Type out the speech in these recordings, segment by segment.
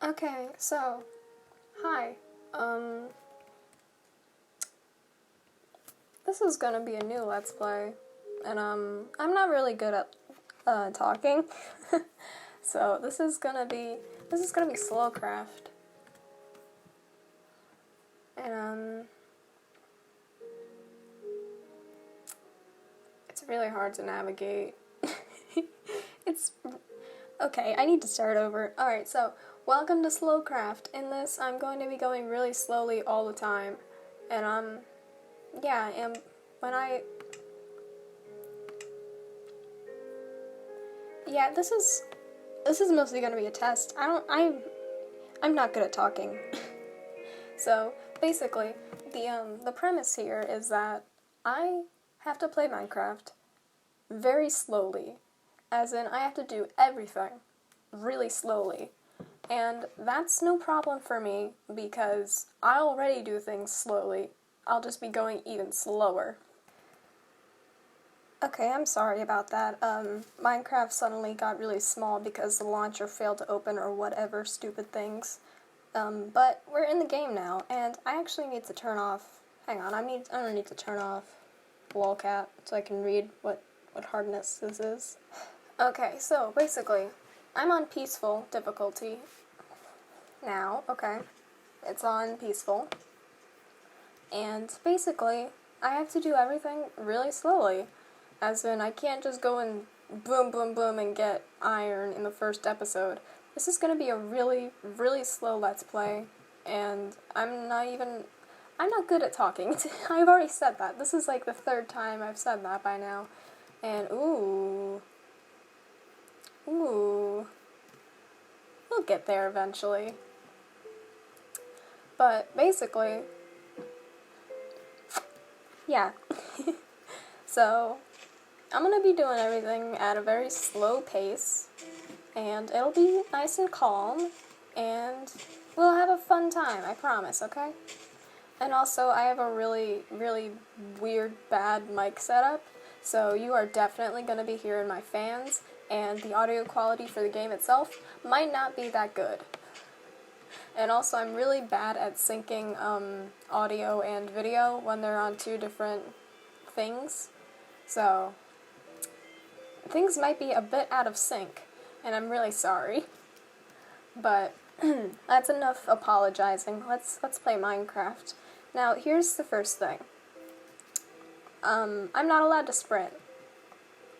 Okay, so, hi. This is gonna be a new Let's Play, and, I'm not really good at, talking, so this is gonna be slowcraft, and, it's really hard to navigate. Okay, I need to start over. Alright, so, welcome to slowcraft. In this, I'm going to be going really slowly all the time, and, yeah, and when yeah, this is mostly going to be a test. I'm not good at talking. So, basically, the premise here is that I have to play Minecraft very slowly. As in, I have to do everything really slowly. And that's no problem for me because I already do things slowly. I'll just be going even slower. Okay, I'm sorry about that. Minecraft suddenly got really small because the launcher failed to open or whatever stupid things. But we're in the game now, and I actually need to turn off. Hang on, I'm gonna need to turn off lolcat so I can read what hardness this is. Okay, so basically, I'm on peaceful difficulty now. Okay, it's on peaceful, and basically, I have to do everything really slowly. As in, I can't just go and boom, boom, boom and get iron in the first episode. This is going to be a really, really slow Let's Play, and I'm not good at talking. I've already said that. This is like the third time I've said that by now. And, ooh, we'll get there eventually. But, basically, yeah. So, I'm gonna be doing everything at a very slow pace, and it'll be nice and calm, and we'll have a fun time, I promise, okay? And also, I have a really, really weird, bad mic setup, so you are definitely gonna be hearing my fans, and the audio quality for the game itself might not be that good. And also, I'm really bad at syncing audio and video when they're on two different things, so things might be a bit out of sync, and I'm really sorry. But that's enough apologizing. Let's play Minecraft. Now, here's the first thing. I'm not allowed to sprint.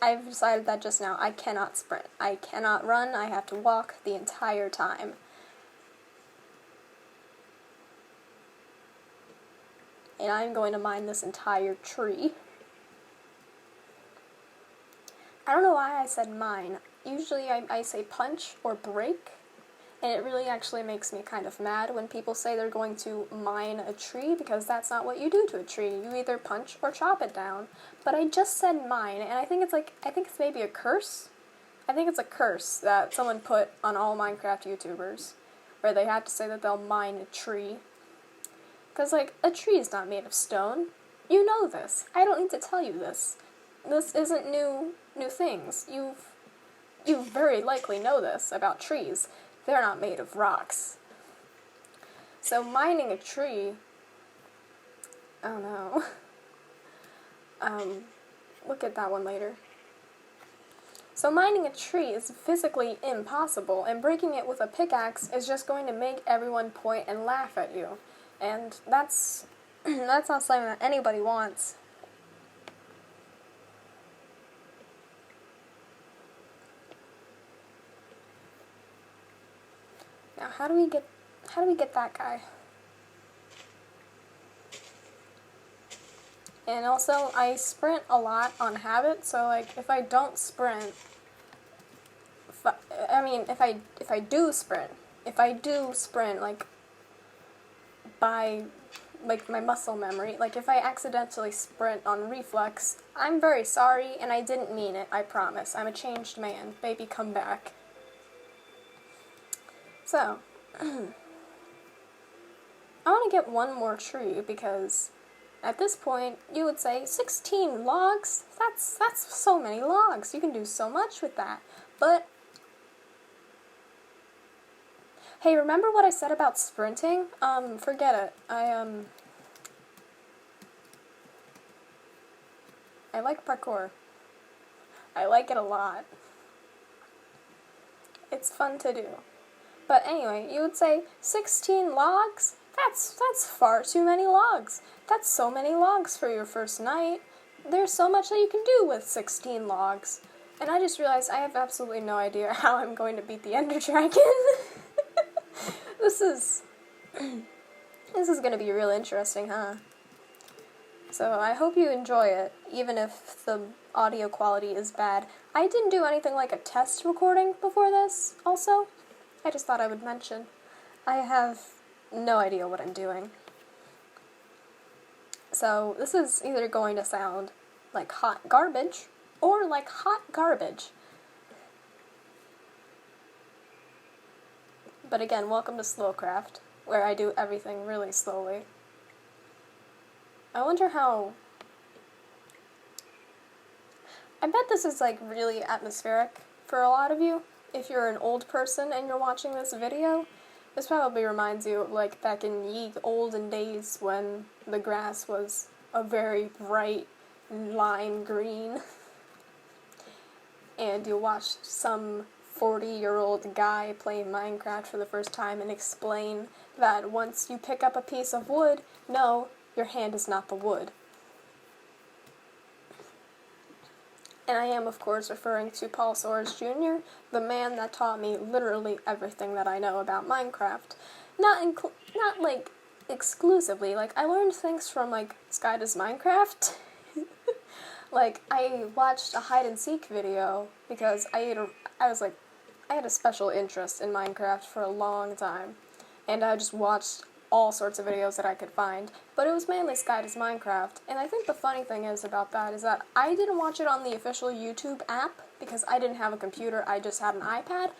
I've decided that just now. I cannot sprint. I cannot run. I have to walk the entire time. And I'm going to mine this entire tree. I don't know why I said mine. Usually I say punch or break, and it really actually makes me kind of mad when people say they're going to mine a tree, because that's not what you do to a tree. You either punch or chop it down. But I just said mine, and I think it's maybe a curse. I think it's a curse that someone put on all Minecraft YouTubers, where they have to say that they'll mine a tree. Because, like, a tree is not made of stone. You know this. I don't need to tell you this. This isn't new things. You very likely know this about trees. They're not made of rocks. So mining a tree, oh no. Look at that one later. So mining a tree is physically impossible, and breaking it with a pickaxe is just going to make everyone point and laugh at you. And that's not something that anybody wants. Now, how do we get that guy? And also, I sprint a lot on habit, so like if I don't sprint, if I do sprint like by like my muscle memory, like if I accidentally sprint on reflex, I'm very sorry and I didn't mean it, I promise. I'm a changed man. Baby, come back. So, I want to get one more tree because at this point you would say 16 logs? That's so many logs. You can do so much with that. But Hey, remember what I said about sprinting? Forget it. I like parkour. I like it a lot. It's fun to do. But anyway, you would say 16 logs? That's far too many logs. That's so many logs for your first night. There's so much that you can do with 16 logs. And I just realized I have absolutely no idea how I'm going to beat the Ender Dragon. This is going to be real interesting, huh? So I hope you enjoy it, even if the audio quality is bad. I didn't do anything like a test recording before this, also. I just thought I would mention. I have no idea what I'm doing. So this is either going to sound like hot garbage, or like hot garbage. But again, welcome to slowcraft, where I do everything really slowly. I wonder how... I bet this is like really atmospheric for a lot of you. If you're an old person and you're watching this video, this probably reminds you of like back in ye olden days when the grass was a very bright lime green. And you watched some 40-year-old guy play Minecraft for the first time and explain that once you pick up a piece of wood, no, your hand is not the wood. And I am, of course, referring to Paul Soares Jr., the man that taught me literally everything that I know about Minecraft. Not like, exclusively. Like, I learned things from, like, Sky Does Minecraft. Like, I watched a hide-and-seek video because I had a special interest in Minecraft for a long time. And I just watched all sorts of videos that I could find, but it was mainly Sky Does Minecraft, and I think the funny thing is about that is that I didn't watch it on the official YouTube app, because I didn't have a computer, I just had an iPad.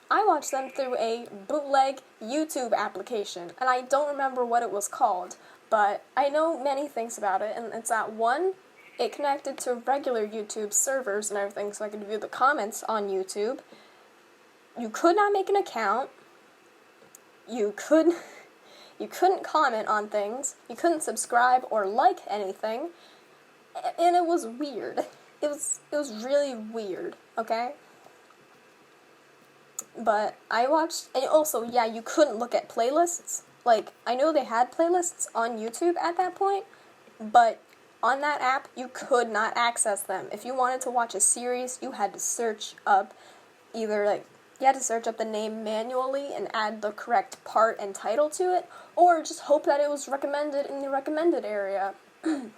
I watched them through a bootleg YouTube application, and I don't remember what it was called, but I know many things about it, and it's that one, it connected to regular YouTube servers and everything, so I could view the comments on YouTube. You could not make an account. You couldn't comment on things, you couldn't subscribe or like anything, and it was weird. It was really weird, okay? But I watched, and also, yeah, you couldn't look at playlists. Like, I know they had playlists on YouTube at that point, but on that app, you could not access them. If you wanted to watch a series, you had to search up either, like, you had to search up the name manually and add the correct part and title to it, or just hope that it was recommended in the recommended area. And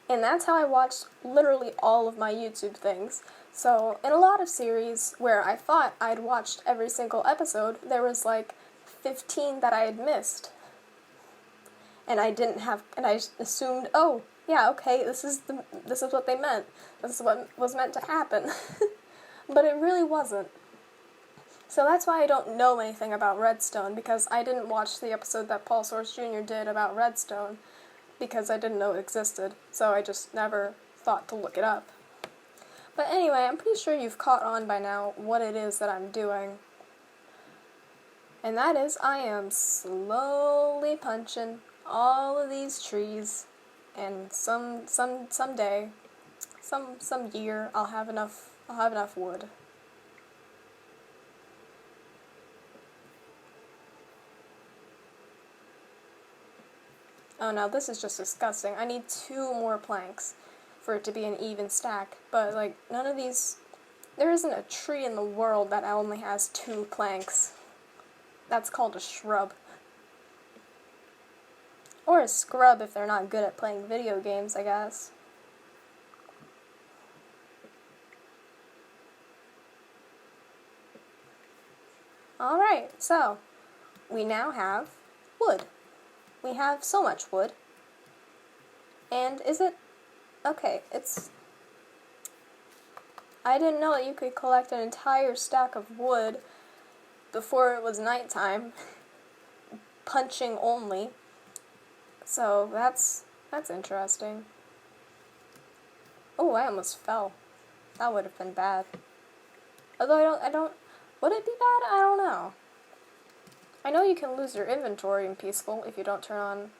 that's how I watched literally all of my YouTube things. So, in a lot of series where I thought I'd watched every single episode, there was like 15 that I had missed. And I assumed, oh, yeah, okay, this is what they meant. This is what was meant to happen. But it really wasn't. So that's why I don't know anything about Redstone, because I didn't watch the episode that Paul Soares Jr. did about Redstone, because I didn't know it existed, so I just never thought to look it up. But anyway, I'm pretty sure you've caught on by now what it is that I'm doing. And that is, I am slowly punching all of these trees, and someday, some year, I'll have enough wood. Oh no, this is just disgusting. I need 2 more planks for it to be an even stack. But, like, none of these... There isn't a tree in the world that only has 2 planks. That's called a shrub. Or a scrub if they're not good at playing video games, I guess. Alright, so, we now have wood. We have so much wood. And is it... Okay, it's... I didn't know that you could collect an entire stack of wood before it was nighttime, punching only. So that's interesting. Oh, I almost fell. That would have been bad. Although Would it be bad? I don't know. I know you can lose your inventory in Peaceful if you don't turn on...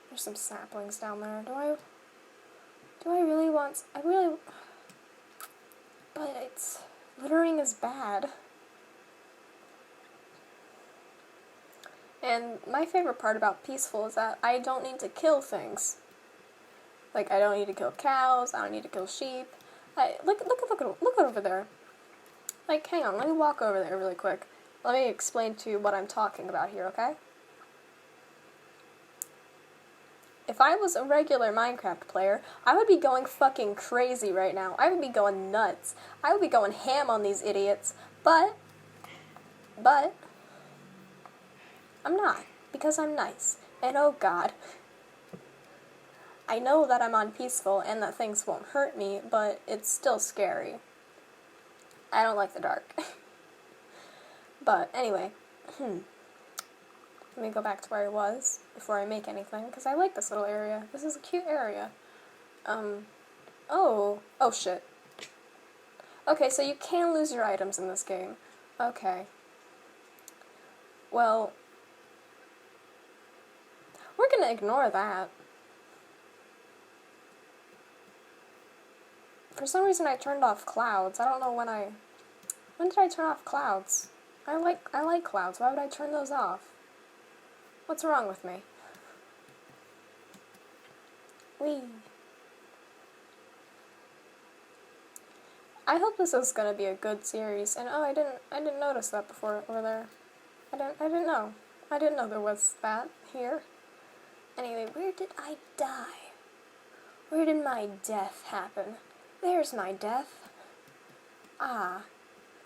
There's some saplings down there. Do I really want... But it's... Littering is bad. And my favorite part about Peaceful is that I don't need to kill things. Like, I don't need to kill cows, I don't need to kill sheep. Look over there. Like, hang on, let me walk over there really quick. Let me explain to you what I'm talking about here, okay? If I was a regular Minecraft player, I would be going fucking crazy right now. I would be going nuts. I would be going ham on these idiots. But, I'm not, because I'm nice. And oh god. I know that I'm on Peaceful and that things won't hurt me, but it's still scary. I don't like the dark. But anyway, let me go back to where I was before I make anything, because I like this little area. This is a cute area. Oh shit. Okay, so you can lose your items in this game. Okay. Well, we're gonna ignore that. For some reason I turned off clouds. I don't know when did I turn off clouds? I like clouds. Why would I turn those off? What's wrong with me? Whee. I hope this is gonna be a good series. And oh, I didn't notice that before over there. I didn't know. I didn't know there was that here. Anyway, where did I die? Where did my death happen? There's my death. Ah,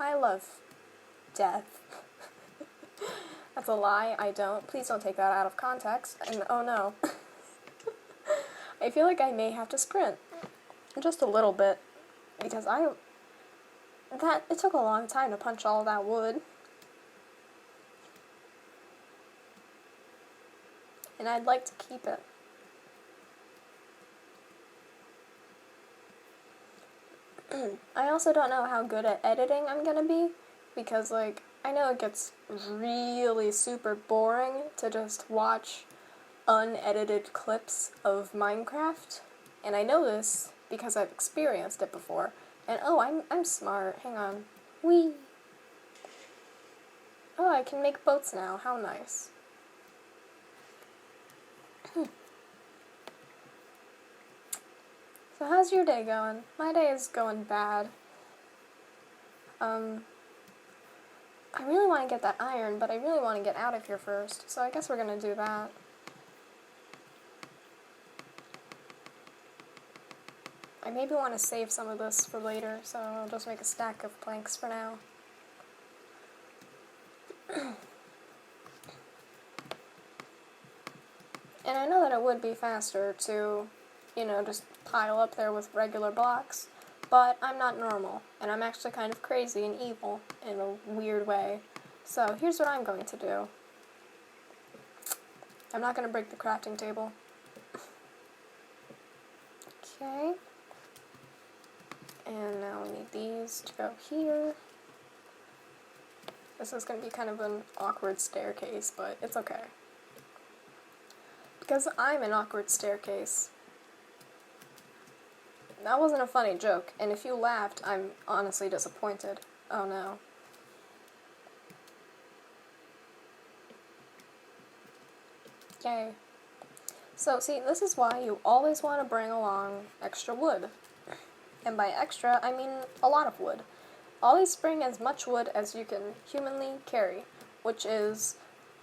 I love death. That's a lie, I don't. Please don't take that out of context. And oh no. I feel like I may have to sprint. Just a little bit. Because it took a long time to punch all that wood. And I'd like to keep it. I also don't know how good at editing I'm gonna be, because, like, I know it gets really super boring to just watch unedited clips of Minecraft, and I know this because I've experienced it before. And oh, I'm smart. Hang on. Whee! Oh, I can make boats now. How nice. So how's your day going? My day is going bad. I really want to get that iron, but I really want to get out of here first, so I guess we're gonna do that. I maybe want to save some of this for later, so I'll just make a stack of planks for now. And I know that it would be faster to, you know, just pile up there with regular blocks, but I'm not normal, and I'm actually kind of crazy and evil in a weird way. So here's what I'm going to do. I'm not going to break the crafting table. Okay. And now we need these to go here. This is going to be kind of an awkward staircase, but it's okay. Because I'm an awkward staircase. That wasn't a funny joke, and if you laughed, I'm honestly disappointed. Oh no. Yay. So, see, this is why you always want to bring along extra wood. And by extra, I mean a lot of wood. Always bring as much wood as you can humanly carry, which is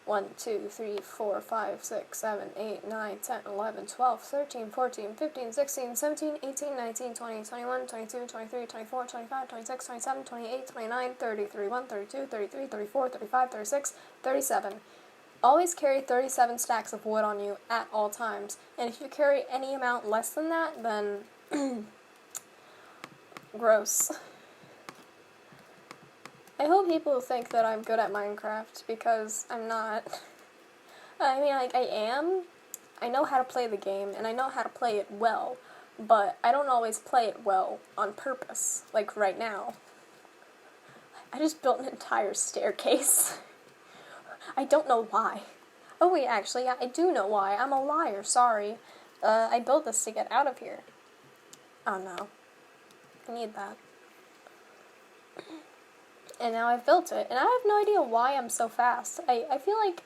1, 2, 3, 4, 5, 6, 7, 8, 9, 10, 11, 12, 13, 14, 15, 16, 17, 18, 19, 20, 21, 22, 23, 24, 25, 26, 27, 28, 29, 30, 31, 32, 33, 34, 35, 36, 37. Always carry 37 stacks of wood on you at all times. And if you carry any amount less than that, then gross. I hope people think that I'm good at Minecraft, because I'm not. I mean, like, I am. I know how to play the game, and I know how to play it well, but I don't always play it well on purpose, like right now. I just built an entire staircase. I don't know why. Oh wait, actually, yeah, I do know why. I'm a liar, sorry. I built this to get out of here. Oh no. I need that. And now I've built it, and I have no idea why I'm so fast. I feel like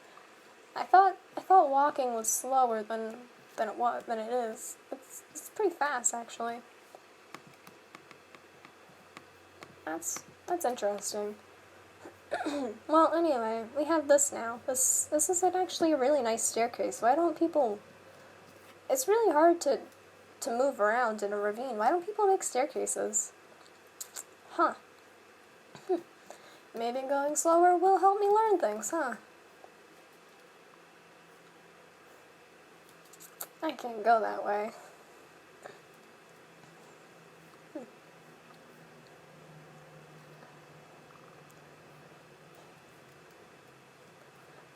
I thought walking was slower than it is. It's pretty fast actually. That's interesting. Well, anyway, we have this now. This is actually a really nice staircase. Why don't people? It's really hard to move around in a ravine. Why don't people make staircases? Huh. Maybe going slower will help me learn things, huh? I can't go that way.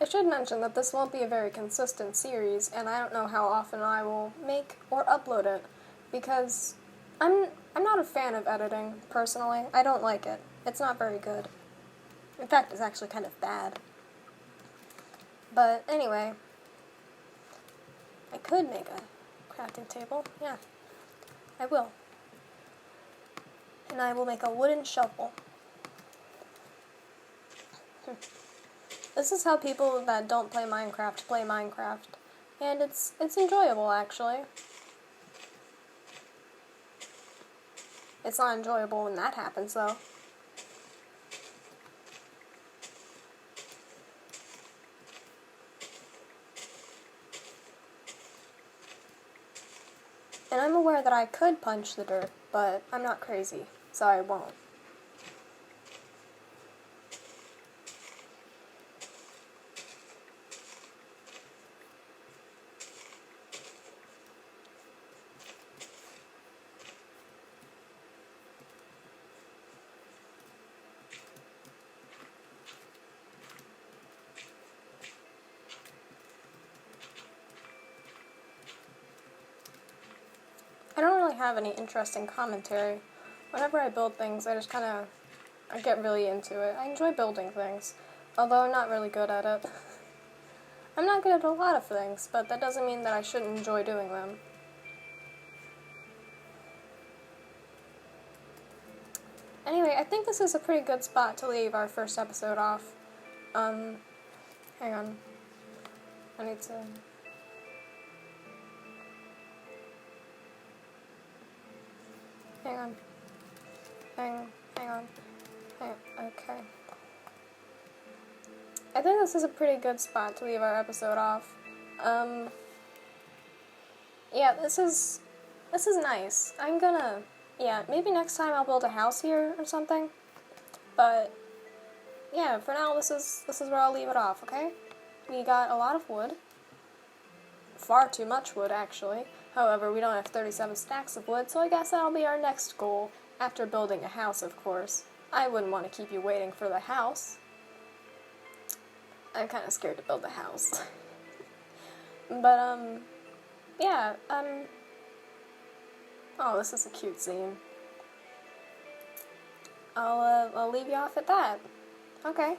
I should mention that this won't be a very consistent series, and I don't know how often I will make or upload it, because I'm not a fan of editing, personally. I don't like it. It's not very good. In fact, it's actually kind of bad. But anyway, I could make a crafting table. Yeah, I will. And I will make a wooden shovel. This is how people that don't play Minecraft. And it's enjoyable, actually. It's not enjoyable when that happens, though. And I'm aware that I could punch the dirt, but I'm not crazy, so I won't. I don't really have any interesting commentary. Whenever I build things, I just I get really into it. I enjoy building things, although I'm not really good at it. I'm not good at a lot of things, but that doesn't mean that I shouldn't enjoy doing them. Anyway, I think this is a pretty good spot to leave our first episode off. Hang on. I need to... Hang on. Okay. I think this is a pretty good spot to leave our episode off. Yeah, this is nice. Yeah, maybe next time I'll build a house here or something. But, yeah, for now, this is where I'll leave it off, okay? We got a lot of wood. Far too much wood, actually. However, we don't have 37 stacks of wood, so I guess that'll be our next goal, after building a house, of course. I wouldn't want to keep you waiting for the house. I'm kind of scared to build the house. But, yeah, oh, this is a cute scene. I'll leave you off at that. Okay.